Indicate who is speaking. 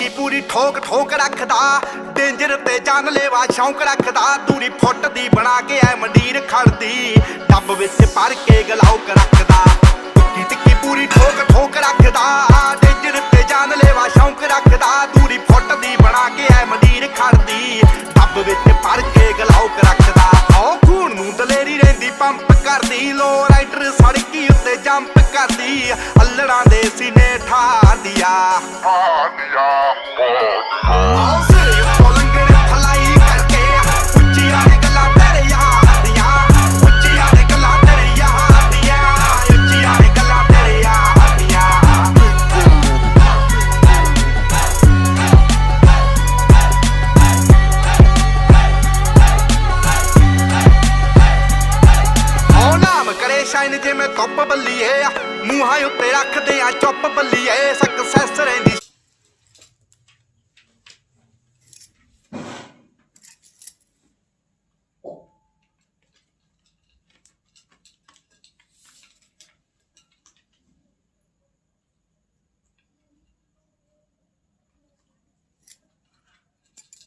Speaker 1: ਟਿੱਕੀ ਪੂਰੀ ਠੋਕ ਠੋਕ ਰੱਖਦਾ ਡੇਂਜਰ ਤੇ ਜਾਨਲੇਵਾ ਸ਼ੌਂਕ ਰੱਖਦਾ ਦੂਰੀ ਫੁੱਟ ਦੀ ਬਣਾ ਕੇ ਐ ਮੰਡੀਰ ਖੜਦੀ ਡੱਬ ਵਿੱਚ ਭਰ ਕੇ ਗਲਾਉਕ ਰੱਖਦਾ ਟਿੱਕੀ ਪੂਰੀ ਠੋਕ ਠੋਕ ਰੱਖਦਾ ਡੇਂਜਰ ਤੇ ਜਾਨਲੇਵਾ ਸ਼ੌਂਕ ਰੱਖਦਾ ਦੂਰੀ ਫੁੱਟ ਦੀ ਬਣਾ ਕੇ ਐ ਮੰਡੀਰ ਖੜਦੀ ਡੱਬ ਵਿੱਚ ਭਰ ਕੇ ਗਲਾਉਕ ਰੱਖਦਾ ਓ ਖੂਨ ਨੂੰ ਦਲੇਰੀ ਰਹਿੰਦੀ ਪੰਪ ਕਰਦੀ ਲੋ ਰਾਈਡਰ ਸੜਕੀ ਉੱਤੇ ਜੰਪ ਕਰਦੀ ਅੱਲੜਾਂ ਦੇ ਸੀਨੇ ਠਾਰਦੀ ਆ ਸ਼ਾਈਨ ਜਿਵੇਂ ਧੁੱਪ ਬੱਲੀਏ ਮੂੰਹਾਂ ਉੱਤੇ ਰੱਖਦੇ ਆ ਚੁੱਪ ਬੱਲੀਏ ਸਕਸੈਸ ਰਹਿੰਦੀ